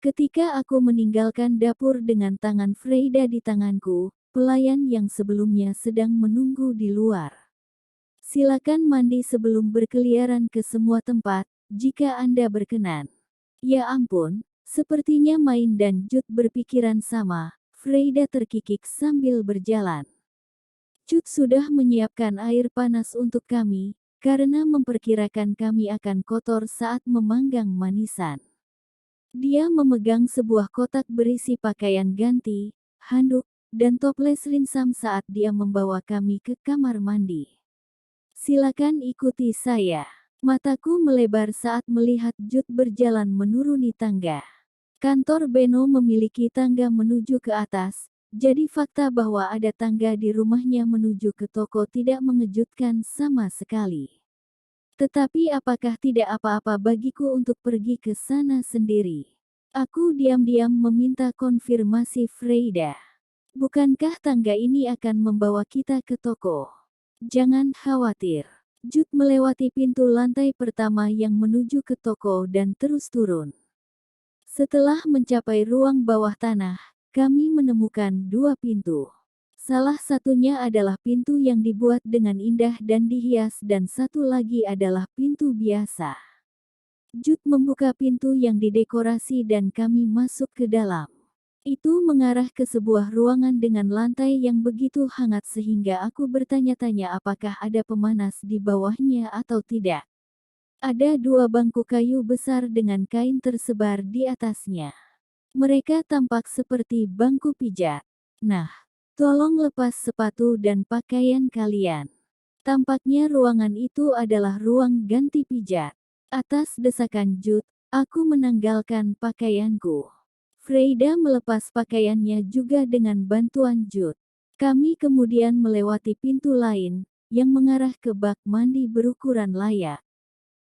Ketika aku meninggalkan dapur dengan tangan Freida di tanganku, pelayan yang sebelumnya sedang menunggu di luar. Silakan mandi sebelum berkeliaran ke semua tempat, jika Anda berkenan. Ya ampun, sepertinya Main dan Jude berpikiran sama, Freida terkikik sambil berjalan. Jude sudah menyiapkan air panas untuk kami, karena memperkirakan kami akan kotor saat memanggang manisan. Dia memegang sebuah kotak berisi pakaian ganti, handuk, dan toples rinsam saat dia membawa kami ke kamar mandi. Silakan ikuti saya. Mataku melebar saat melihat Jude berjalan menuruni tangga. Kantor Beno memiliki tangga menuju ke atas, jadi fakta bahwa ada tangga di rumahnya menuju ke toko tidak mengejutkan sama sekali. Tetapi apakah tidak apa-apa bagiku untuk pergi ke sana sendiri? Aku diam-diam meminta konfirmasi Freida. Bukankah tangga ini akan membawa kita ke toko? Jangan khawatir. Jude melewati pintu lantai pertama yang menuju ke toko dan terus turun. Setelah mencapai ruang bawah tanah, kami menemukan dua pintu. Salah satunya adalah pintu yang dibuat dengan indah dan dihias dan satu lagi adalah pintu biasa. Jude membuka pintu yang didekorasi dan kami masuk ke dalam. Itu mengarah ke sebuah ruangan dengan lantai yang begitu hangat sehingga aku bertanya-tanya apakah ada pemanas di bawahnya atau tidak. Ada dua bangku kayu besar dengan kain tersebar di atasnya. Mereka tampak seperti bangku pijat. Nah, tolong lepas sepatu dan pakaian kalian. Tampaknya ruangan itu adalah ruang ganti pijat. Atas desakan Jude, aku menanggalkan pakaianku. Freida melepas pakaiannya juga dengan bantuan Jude. Kami kemudian melewati pintu lain, yang mengarah ke bak mandi berukuran layak.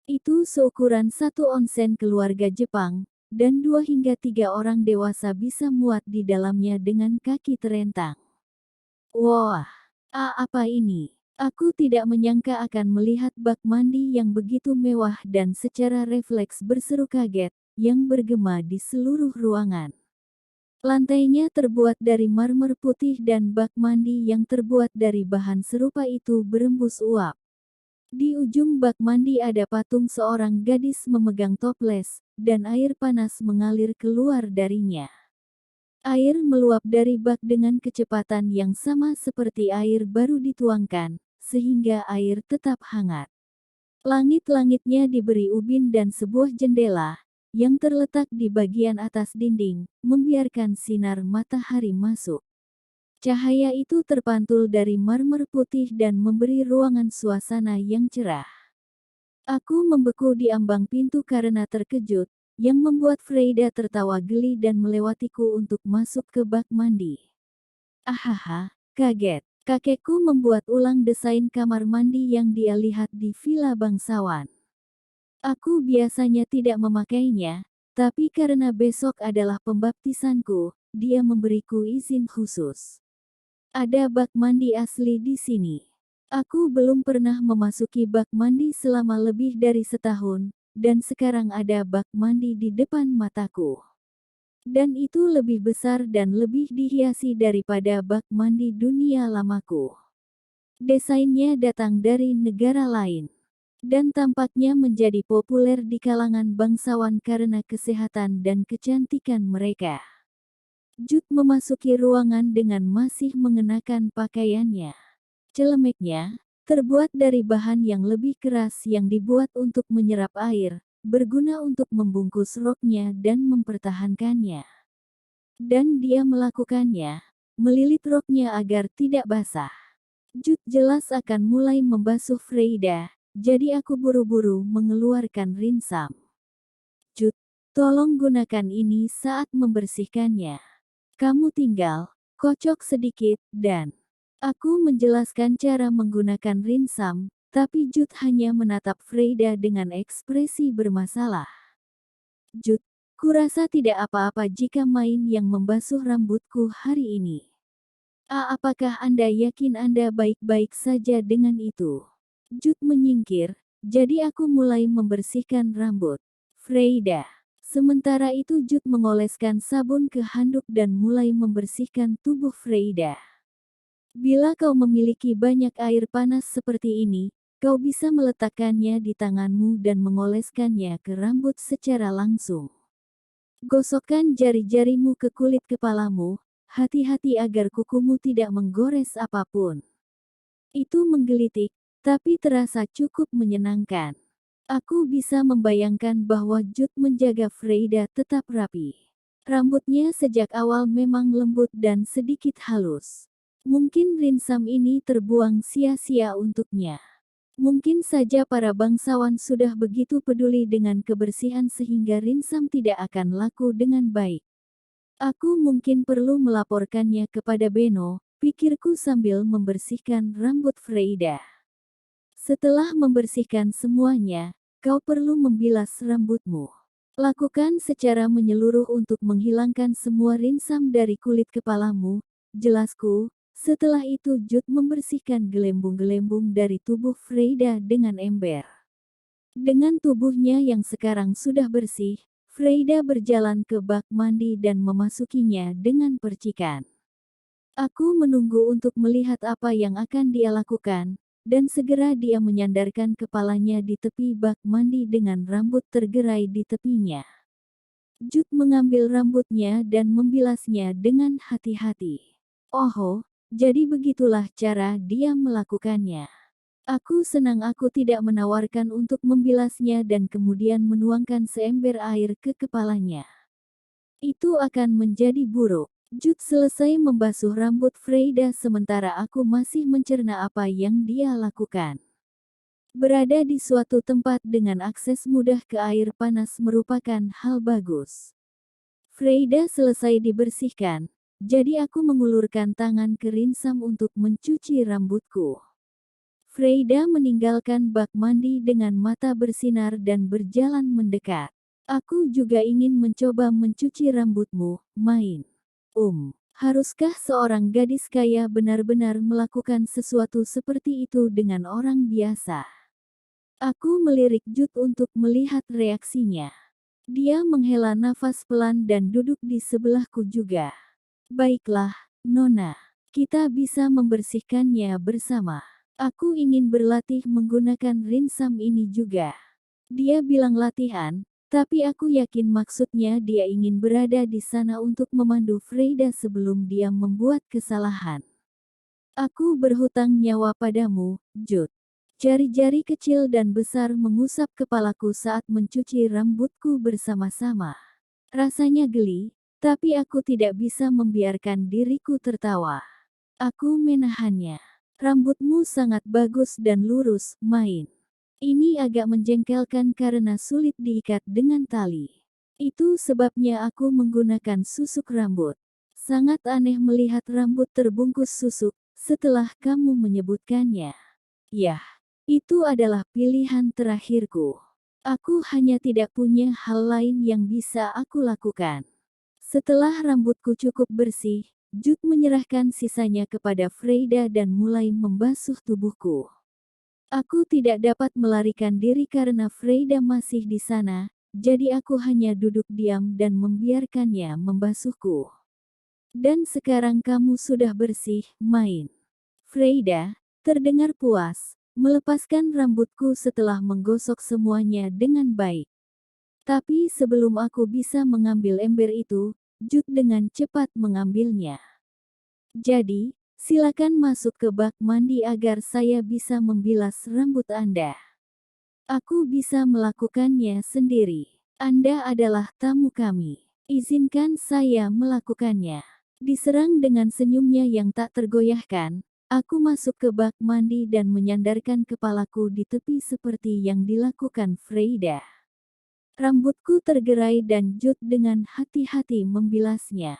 Itu seukuran satu onsen keluarga Jepang, dan 2 hingga 3 orang dewasa bisa muat di dalamnya dengan kaki terentang. Wah, apa ini? Aku tidak menyangka akan melihat bak mandi yang begitu mewah dan secara refleks berseru kaget, yang bergema di seluruh ruangan. Lantainya terbuat dari marmer putih dan bak mandi yang terbuat dari bahan serupa itu berembus uap. Di ujung bak mandi ada patung seorang gadis memegang toples, dan air panas mengalir keluar darinya. Air meluap dari bak dengan kecepatan yang sama seperti air baru dituangkan, sehingga air tetap hangat. Langit-langitnya diberi ubin dan sebuah jendela, yang terletak di bagian atas dinding, membiarkan sinar matahari masuk. Cahaya itu terpantul dari marmer putih dan memberi ruangan suasana yang cerah. Aku membeku di ambang pintu karena terkejut, yang membuat Freida tertawa geli dan melewatiku untuk masuk ke bak mandi. Ahaha, kaget. Kakekku membuat ulang desain kamar mandi yang dia lihat di villa bangsawan. Aku biasanya tidak memakainya, tapi karena besok adalah pembaptisanku, dia memberiku izin khusus. Ada bak mandi asli di sini. Aku belum pernah memasuki bak mandi selama lebih dari setahun, dan sekarang ada bak mandi di depan mataku. Dan itu lebih besar dan lebih dihiasi daripada bak mandi dunia lamaku. Desainnya datang dari negara lain, dan tampaknya menjadi populer di kalangan bangsawan karena kesehatan dan kecantikan mereka. Jude memasuki ruangan dengan masih mengenakan pakaiannya. Celemeknya, terbuat dari bahan yang lebih keras yang dibuat untuk menyerap air, berguna untuk membungkus roknya dan mempertahankannya. Dan dia melakukannya, melilit roknya agar tidak basah. Jude jelas akan mulai membasuh Freida, jadi aku buru-buru mengeluarkan rinsam. Jude, tolong gunakan ini saat membersihkannya. Kamu tinggal kocok sedikit, dan aku menjelaskan cara menggunakan rinsam, tapi Jude hanya menatap Freida dengan ekspresi bermasalah. Jude, kurasa tidak apa-apa jika Main yang membasuh rambutku hari ini. Apakah Anda yakin Anda baik-baik saja dengan itu? Jude menyingkir, jadi aku mulai membersihkan rambut Freida. Sementara itu Jude mengoleskan sabun ke handuk dan mulai membersihkan tubuh Freida. Bila kau memiliki banyak air panas seperti ini, kau bisa meletakkannya di tanganmu dan mengoleskannya ke rambut secara langsung. Gosokkan jari-jarimu ke kulit kepalamu, hati-hati agar kukumu tidak menggores apapun. Itu menggelitik, tapi terasa cukup menyenangkan. Aku bisa membayangkan bahwa Jude menjaga Freida tetap rapi. Rambutnya sejak awal memang lembut dan sedikit halus. Mungkin rinsam ini terbuang sia-sia untuknya. Mungkin saja para bangsawan sudah begitu peduli dengan kebersihan sehingga rinsam tidak akan laku dengan baik. Aku mungkin perlu melaporkannya kepada Beno, pikirku sambil membersihkan rambut Freida. Setelah membersihkan semuanya, kau perlu membilas rambutmu. Lakukan secara menyeluruh untuk menghilangkan semua rinsam dari kulit kepalamu, jelasku. Setelah itu Jude membersihkan gelembung-gelembung dari tubuh Freida dengan ember. Dengan tubuhnya yang sekarang sudah bersih, Freida berjalan ke bak mandi dan memasukinya dengan percikan. Aku menunggu untuk melihat apa yang akan dia lakukan. Dan segera dia menyandarkan kepalanya di tepi bak mandi dengan rambut tergerai di tepinya. Jude mengambil rambutnya dan membilasnya dengan hati-hati. Oh, jadi begitulah cara dia melakukannya. Aku senang aku tidak menawarkan untuk membilasnya dan kemudian menuangkan seember air ke kepalanya. Itu akan menjadi buruk. Jude selesai membasuh rambut Freida sementara aku masih mencerna apa yang dia lakukan. Berada di suatu tempat dengan akses mudah ke air panas merupakan hal bagus. Freida selesai dibersihkan, jadi aku mengulurkan tangan ke rinsam untuk mencuci rambutku. Freida meninggalkan bak mandi dengan mata bersinar dan berjalan mendekat. Aku juga ingin mencoba mencuci rambutmu, Main. Haruskah seorang gadis kaya benar-benar melakukan sesuatu seperti itu dengan orang biasa? Aku melirik Jude untuk melihat reaksinya. Dia menghela nafas pelan dan duduk di sebelahku juga. Baiklah, Nona. Kita bisa membersihkannya bersama. Aku ingin berlatih menggunakan rinsam ini juga. Dia bilang latihan, tapi aku yakin maksudnya dia ingin berada di sana untuk memandu Freida sebelum dia membuat kesalahan. Aku berhutang nyawa padamu, Jude. Jari-jari kecil dan besar mengusap kepalaku saat mencuci rambutku bersama-sama. Rasanya geli, tapi aku tidak bisa membiarkan diriku tertawa. Aku menahannya. Rambutmu sangat bagus dan lurus, Main. Ini agak menjengkelkan karena sulit diikat dengan tali. Itu sebabnya aku menggunakan susuk rambut. Sangat aneh melihat rambut terbungkus susuk setelah kamu menyebutkannya. Yah, itu adalah pilihan terakhirku. Aku hanya tidak punya hal lain yang bisa aku lakukan. Setelah rambutku cukup bersih, Jude menyerahkan sisanya kepada Freida dan mulai membasuh tubuhku. Aku tidak dapat melarikan diri karena Freida masih di sana, jadi aku hanya duduk diam dan membiarkannya membasuhku. Dan sekarang kamu sudah bersih, Main. Freida terdengar puas, melepaskan rambutku setelah menggosok semuanya dengan baik. Tapi sebelum aku bisa mengambil ember itu, Jude dengan cepat mengambilnya. Jadi, silakan masuk ke bak mandi agar saya bisa membilas rambut Anda. Aku bisa melakukannya sendiri. Anda adalah tamu kami. Izinkan saya melakukannya. Diserang dengan senyumnya yang tak tergoyahkan, aku masuk ke bak mandi dan menyandarkan kepalaku di tepi seperti yang dilakukan Freida. Rambutku tergerai dan Jude dengan hati-hati membilasnya.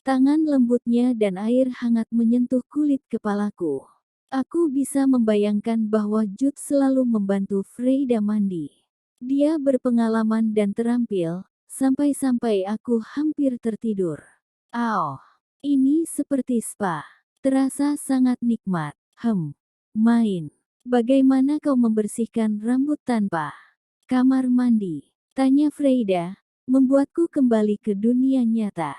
Tangan lembutnya dan air hangat menyentuh kulit kepalaku. Aku bisa membayangkan bahwa Jude selalu membantu Freida mandi. Dia berpengalaman dan terampil, sampai-sampai aku hampir tertidur. Ini seperti spa. Terasa sangat nikmat. Main. Bagaimana kau membersihkan rambut tanpa kamar mandi? Tanya Freida, membuatku kembali ke dunia nyata.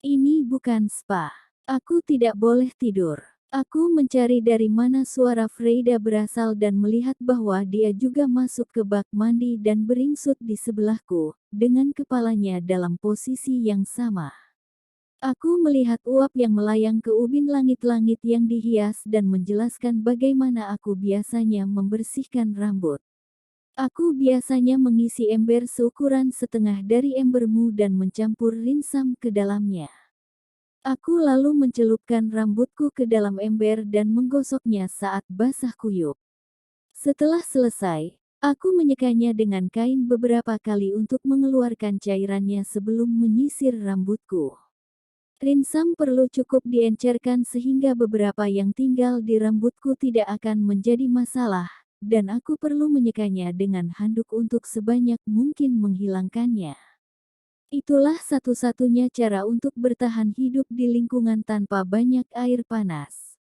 Ini bukan spa. Aku tidak boleh tidur. Aku mencari dari mana suara Freyda berasal dan melihat bahwa dia juga masuk ke bak mandi dan beringsut di sebelahku, dengan kepalanya dalam posisi yang sama. Aku melihat uap yang melayang ke ubin langit-langit yang dihias dan menjelaskan bagaimana aku biasanya membersihkan rambut. Aku biasanya mengisi ember seukuran setengah dari embermu dan mencampur rinsam ke dalamnya. Aku lalu mencelupkan rambutku ke dalam ember dan menggosoknya saat basah kuyup. Setelah selesai, aku menyekanya dengan kain beberapa kali untuk mengeluarkan cairannya sebelum menyisir rambutku. Rinsam perlu cukup diencerkan sehingga beberapa yang tinggal di rambutku tidak akan menjadi masalah, dan aku perlu menyekanya dengan handuk untuk sebanyak mungkin menghilangkannya. Itulah satu-satunya cara untuk bertahan hidup di lingkungan tanpa banyak air panas.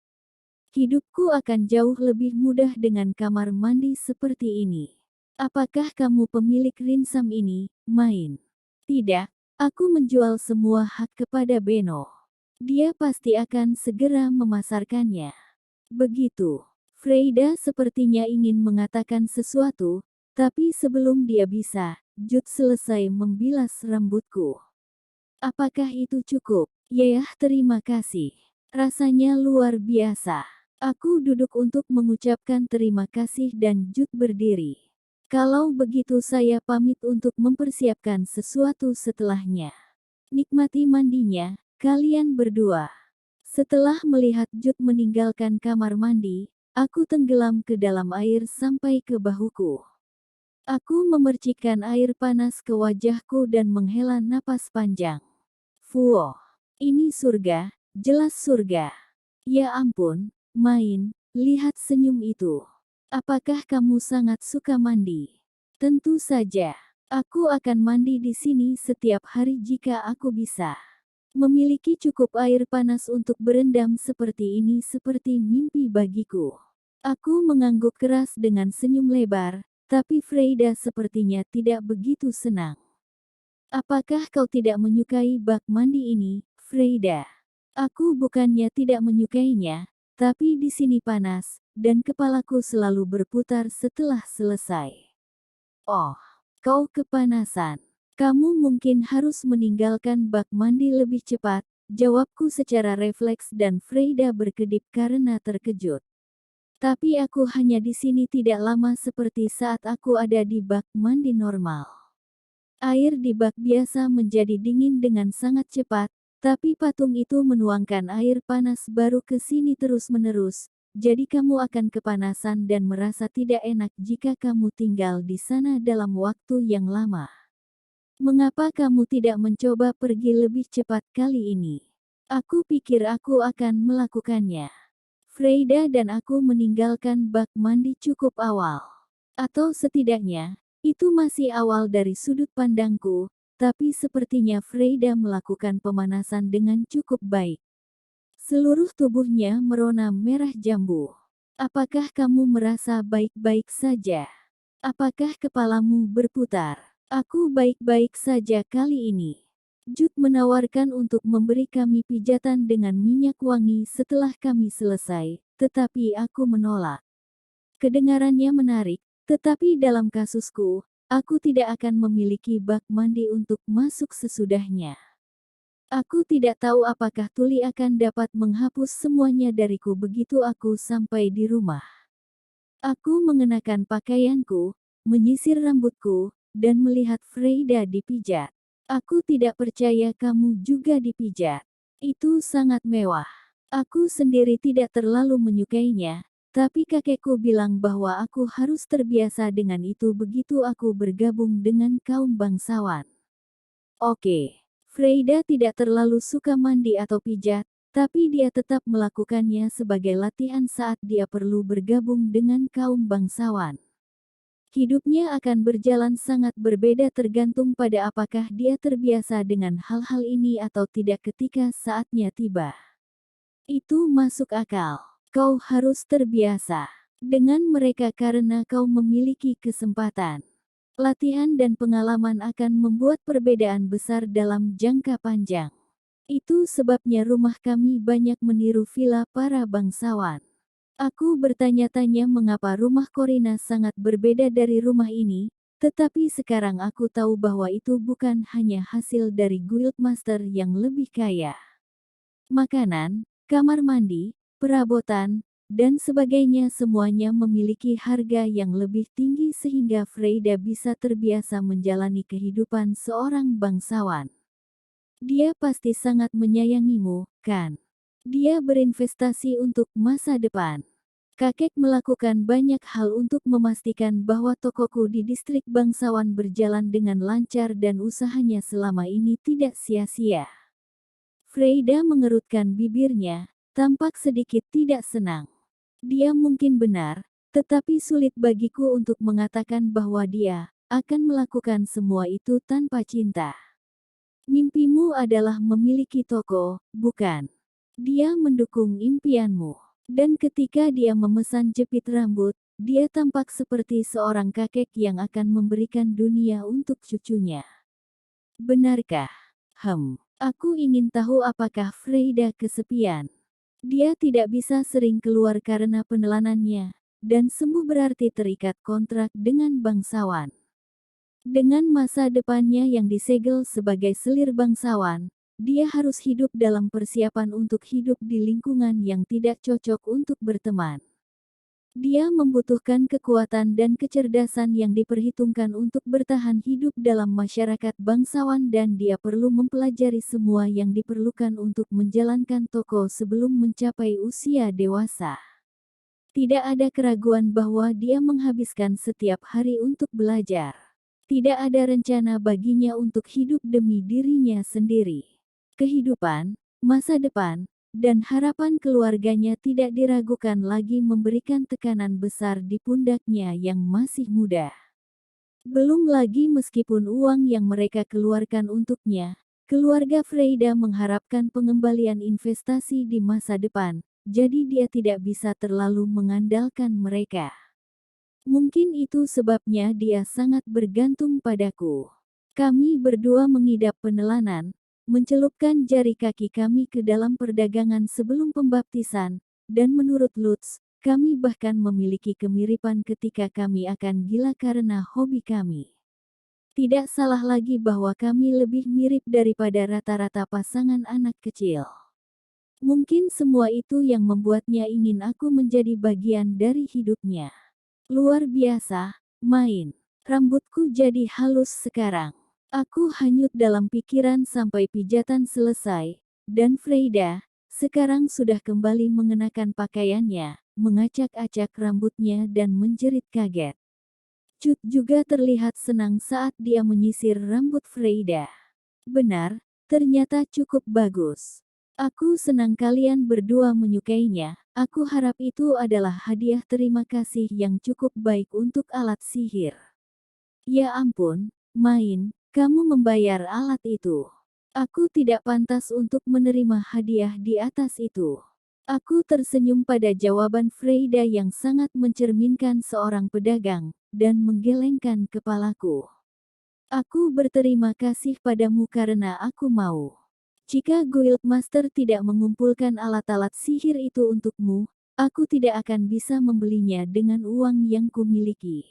Hidupku akan jauh lebih mudah dengan kamar mandi seperti ini. Apakah kamu pemilik rinsam ini, Main? Tidak, aku menjual semua hak kepada Beno. Dia pasti akan segera memasarkannya. Begitu. Freyda sepertinya ingin mengatakan sesuatu, tapi sebelum dia bisa, Jud selesai membilas rambutku. Apakah itu cukup? Yah, terima kasih. Rasanya luar biasa. Aku duduk untuk mengucapkan terima kasih dan Jud berdiri. Kalau begitu saya pamit untuk mempersiapkan sesuatu setelahnya. Nikmati mandinya, kalian berdua. Setelah melihat Jud meninggalkan kamar mandi, aku tenggelam ke dalam air sampai ke bahuku. Aku memercikkan air panas ke wajahku dan menghela napas panjang. Fuoh, ini surga, jelas surga. Ya ampun, Main, lihat senyum itu. Apakah kamu sangat suka mandi? Tentu saja, aku akan mandi di sini setiap hari jika aku bisa. Memiliki cukup air panas untuk berendam seperti ini seperti mimpi bagiku. Aku mengangguk keras dengan senyum lebar, tapi Freyda sepertinya tidak begitu senang. Apakah kau tidak menyukai bak mandi ini, Freyda? Aku bukannya tidak menyukainya, tapi di sini panas, dan kepalaku selalu berputar setelah selesai. Oh, kau kepanasan. Kamu mungkin harus meninggalkan bak mandi lebih cepat, jawabku secara refleks dan Freyda berkedip karena terkejut. Tapi aku hanya di sini tidak lama seperti saat aku ada di bak mandi normal. Air di bak biasa menjadi dingin dengan sangat cepat, tapi patung itu menuangkan air panas baru ke sini terus-menerus, jadi kamu akan kepanasan dan merasa tidak enak jika kamu tinggal di sana dalam waktu yang lama. Mengapa kamu tidak mencoba pergi lebih cepat kali ini? Aku pikir aku akan melakukannya. Freyda dan aku meninggalkan bak mandi cukup awal. Atau setidaknya, itu masih awal dari sudut pandangku, tapi sepertinya Freyda melakukan pemanasan dengan cukup baik. Seluruh tubuhnya merona merah jambu. Apakah kamu merasa baik-baik saja? Apakah kepalamu berputar? Aku baik-baik saja kali ini. Jud menawarkan untuk memberi kami pijatan dengan minyak wangi setelah kami selesai, tetapi aku menolak. Kedengarannya menarik, tetapi dalam kasusku, aku tidak akan memiliki bak mandi untuk masuk sesudahnya. Aku tidak tahu apakah Tuli akan dapat menghapus semuanya dariku begitu aku sampai di rumah. Aku mengenakan pakaianku, menyisir rambutku, dan melihat Freyda dipijat. Aku tidak percaya kamu juga dipijat. Itu sangat mewah. Aku sendiri tidak terlalu menyukainya, tapi kakekku bilang bahwa aku harus terbiasa dengan itu begitu aku bergabung dengan kaum bangsawan. Oke, Freyda tidak terlalu suka mandi atau pijat, tapi dia tetap melakukannya sebagai latihan saat dia perlu bergabung dengan kaum bangsawan. Hidupnya akan berjalan sangat berbeda tergantung pada apakah dia terbiasa dengan hal-hal ini atau tidak ketika saatnya tiba. Itu masuk akal. Kau harus terbiasa dengan mereka karena kau memiliki kesempatan. Latihan dan pengalaman akan membuat perbedaan besar dalam jangka panjang. Itu sebabnya rumah kami banyak meniru villa para bangsawan. Aku bertanya-tanya mengapa rumah Corina sangat berbeda dari rumah ini, tetapi sekarang aku tahu bahwa itu bukan hanya hasil dari guildmaster yang lebih kaya. Makanan, kamar mandi, perabotan, dan sebagainya semuanya memiliki harga yang lebih tinggi sehingga Freida bisa terbiasa menjalani kehidupan seorang bangsawan. Dia pasti sangat menyayangimu, kan? Dia berinvestasi untuk masa depan. Kakek melakukan banyak hal untuk memastikan bahwa tokoku di distrik bangsawan berjalan dengan lancar dan usahanya selama ini tidak sia-sia. Freida mengerutkan bibirnya, tampak sedikit tidak senang. Dia mungkin benar, tetapi sulit bagiku untuk mengatakan bahwa dia akan melakukan semua itu tanpa cinta. Mimpimu adalah memiliki toko, bukan? Dia mendukung impianmu. Dan ketika dia memesan jepit rambut, dia tampak seperti seorang kakek yang akan memberikan dunia untuk cucunya. Benarkah? Aku ingin tahu apakah Freida kesepian. Dia tidak bisa sering keluar karena penelanannya, dan sembuh berarti terikat kontrak dengan bangsawan. Dengan masa depannya yang disegel sebagai selir bangsawan, dia harus hidup dalam persiapan untuk hidup di lingkungan yang tidak cocok untuk berteman. Dia membutuhkan kekuatan dan kecerdasan yang diperhitungkan untuk bertahan hidup dalam masyarakat bangsawan dan dia perlu mempelajari semua yang diperlukan untuk menjalankan toko sebelum mencapai usia dewasa. Tidak ada keraguan bahwa dia menghabiskan setiap hari untuk belajar. Tidak ada rencana baginya untuk hidup demi dirinya sendiri. Kehidupan, masa depan, dan harapan keluarganya tidak diragukan lagi memberikan tekanan besar di pundaknya yang masih muda. Belum lagi meskipun uang yang mereka keluarkan untuknya, keluarga Freida mengharapkan pengembalian investasi di masa depan, jadi dia tidak bisa terlalu mengandalkan mereka. Mungkin itu sebabnya dia sangat bergantung padaku. Kami berdua mengidap penelanan, mencelupkan jari kaki kami ke dalam perdagangan sebelum pembaptisan, dan menurut Lutz, kami bahkan memiliki kemiripan ketika kami akan gila karena hobi kami. Tidak salah lagi bahwa kami lebih mirip daripada rata-rata pasangan anak kecil. Mungkin semua itu yang membuatnya ingin aku menjadi bagian dari hidupnya. Luar biasa, main. Rambutku jadi halus sekarang. Aku hanyut dalam pikiran sampai pijatan selesai, dan Freida, sekarang sudah kembali mengenakan pakaiannya, mengacak-acak rambutnya dan menjerit kaget. Cut juga terlihat senang saat dia menyisir rambut Freida. Benar, ternyata cukup bagus. Aku senang kalian berdua menyukainya, aku harap itu adalah hadiah terima kasih yang cukup baik untuk alat sihir. Ya ampun, main. Kamu membayar alat itu. Aku tidak pantas untuk menerima hadiah di atas itu. Aku tersenyum pada jawaban Freida yang sangat mencerminkan seorang pedagang, dan menggelengkan kepalaku. Aku berterima kasih padamu karena aku mau. Jika Guildmaster tidak mengumpulkan alat-alat sihir itu untukmu, aku tidak akan bisa membelinya dengan uang yang kumiliki.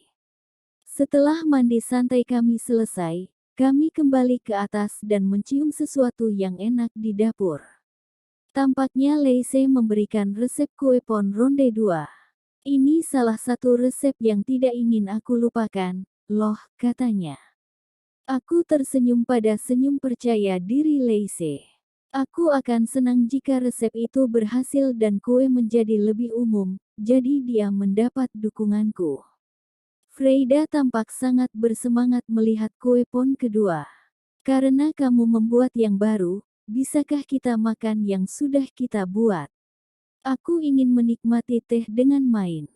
Setelah mandi santai kami selesai, kami kembali ke atas dan mencium sesuatu yang enak di dapur. Tampaknya Leise memberikan resep kue pon ronde 2. Ini salah satu resep yang tidak ingin aku lupakan, loh, katanya. Aku tersenyum pada senyum percaya diri Leise. Aku akan senang jika resep itu berhasil dan kue menjadi lebih umum, jadi dia mendapat dukunganku. Freida tampak sangat bersemangat melihat kue pon kedua. Karena kamu membuat yang baru, bisakah kita makan yang sudah kita buat? Aku ingin menikmati teh dengan main.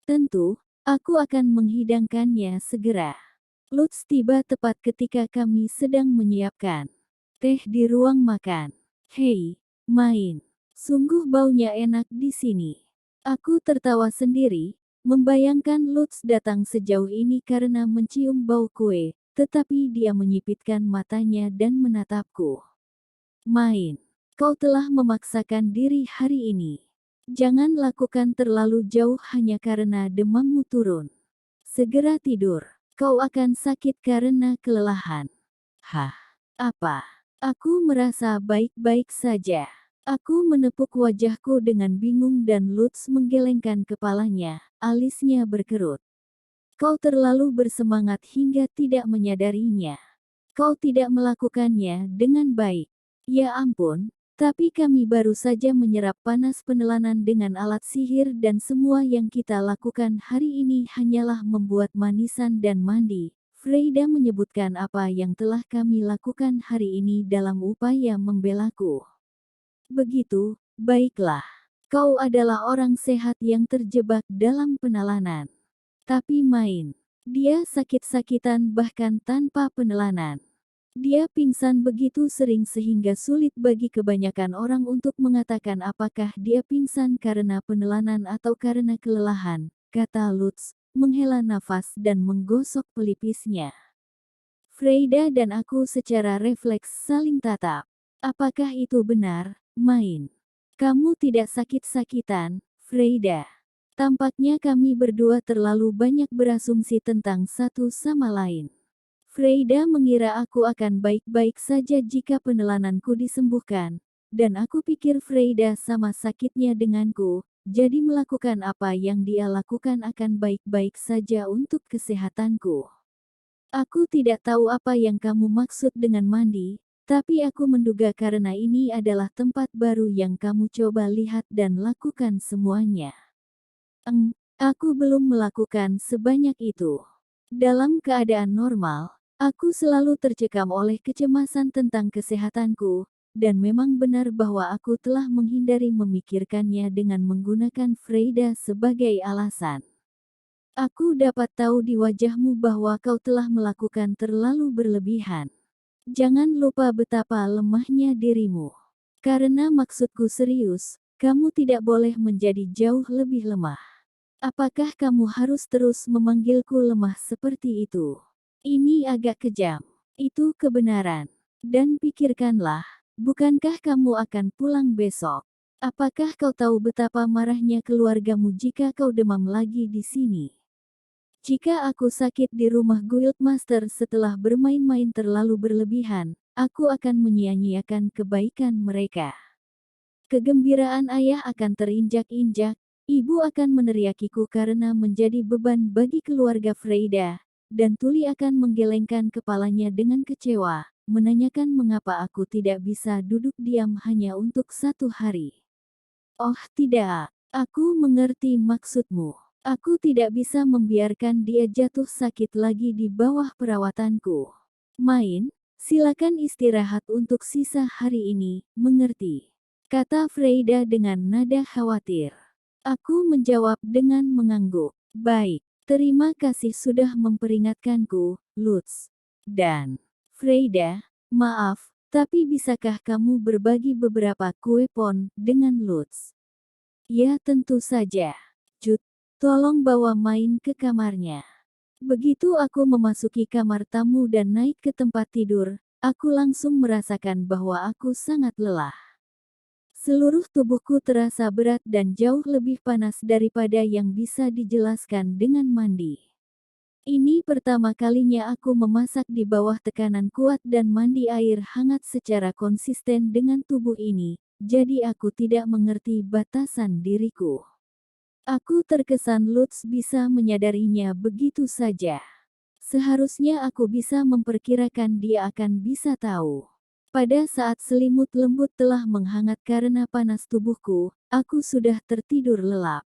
Tentu, aku akan menghidangkannya segera. Lutz tiba tepat ketika kami sedang menyiapkan teh di ruang makan. Hei, main. Sungguh baunya enak di sini. Aku tertawa sendiri, Membayangkan Lutz datang sejauh ini karena mencium bau kue, tetapi dia menyipitkan matanya dan menatapku. Main. Kau telah memaksakan diri hari ini. Jangan lakukan terlalu jauh hanya karena demammu turun. Segera tidur. Kau akan sakit karena kelelahan. Hah? Apa? Aku merasa baik-baik saja. Aku menepuk wajahku dengan bingung dan Lutz menggelengkan kepalanya, alisnya berkerut. Kau terlalu bersemangat hingga tidak menyadarinya. Kau tidak melakukannya dengan baik. Ya ampun, tapi kami baru saja menyerap panas penelanan dengan alat sihir dan semua yang kita lakukan hari ini hanyalah membuat manisan dan mandi. Freida menyebutkan apa yang telah kami lakukan hari ini dalam upaya membelaku. Begitu, baiklah. Kau adalah orang sehat yang terjebak dalam penelanan. Tapi main. Dia sakit-sakitan bahkan tanpa penelanan. Dia pingsan begitu sering sehingga sulit bagi kebanyakan orang untuk mengatakan apakah dia pingsan karena penelanan atau karena kelelahan, kata Lutz, menghela nafas dan menggosok pelipisnya. Freida dan aku secara refleks saling tatap. Apakah itu benar, main? Kamu tidak sakit-sakitan, Freida. Tampaknya kami berdua terlalu banyak berasumsi tentang satu sama lain. Freida mengira aku akan baik-baik saja jika penelananku disembuhkan, dan aku pikir Freida sama sakitnya denganku, jadi melakukan apa yang dia lakukan akan baik-baik saja untuk kesehatanku. Aku tidak tahu apa yang kamu maksud dengan mandi, tapi aku menduga karena ini adalah tempat baru yang kamu coba lihat dan lakukan semuanya. Aku belum melakukan sebanyak itu. Dalam keadaan normal, aku selalu tercekam oleh kecemasan tentang kesehatanku, dan memang benar bahwa aku telah menghindari memikirkannya dengan menggunakan Freida sebagai alasan. Aku dapat tahu di wajahmu bahwa kau telah melakukan terlalu berlebihan. Jangan lupa betapa lemahnya dirimu. Karena maksudku serius, kamu tidak boleh menjadi jauh lebih lemah. Apakah kamu harus terus memanggilku lemah seperti itu? Ini agak kejam. Itu kebenaran. Dan pikirkanlah, bukankah kamu akan pulang besok? Apakah kau tahu betapa marahnya keluargamu jika kau demam lagi di sini? Jika aku sakit di rumah Guildmaster setelah bermain-main terlalu berlebihan, aku akan menyia-nyiakan kebaikan mereka. Kegembiraan ayah akan terinjak-injak, ibu akan meneriakiku karena menjadi beban bagi keluarga Freida, dan Tuli akan menggelengkan kepalanya dengan kecewa, menanyakan mengapa aku tidak bisa duduk diam hanya untuk satu hari. Oh tidak, aku mengerti maksudmu. Aku tidak bisa membiarkan dia jatuh sakit lagi di bawah perawatanku. Main, silakan istirahat untuk sisa hari ini, mengerti? Kata Freida dengan nada khawatir. Aku menjawab dengan mengangguk. Baik. Terima kasih sudah memperingatkanku, Lutz. Dan, Freida, maaf, tapi bisakah kamu berbagi beberapa kue pon dengan Lutz? Ya tentu saja. Jut, tolong bawa main ke kamarnya. Begitu aku memasuki kamar tamu dan naik ke tempat tidur, aku langsung merasakan bahwa aku sangat lelah. Seluruh tubuhku terasa berat dan jauh lebih panas daripada yang bisa dijelaskan dengan mandi. Ini pertama kalinya aku memasak di bawah tekanan kuat dan mandi air hangat secara konsisten dengan tubuh ini, jadi aku tidak mengerti batasan diriku. Aku terkesan Lutz bisa menyadarinya begitu saja. Seharusnya aku bisa memperkirakan dia akan bisa tahu. Pada saat selimut lembut telah menghangat karena panas tubuhku, aku sudah tertidur lelap.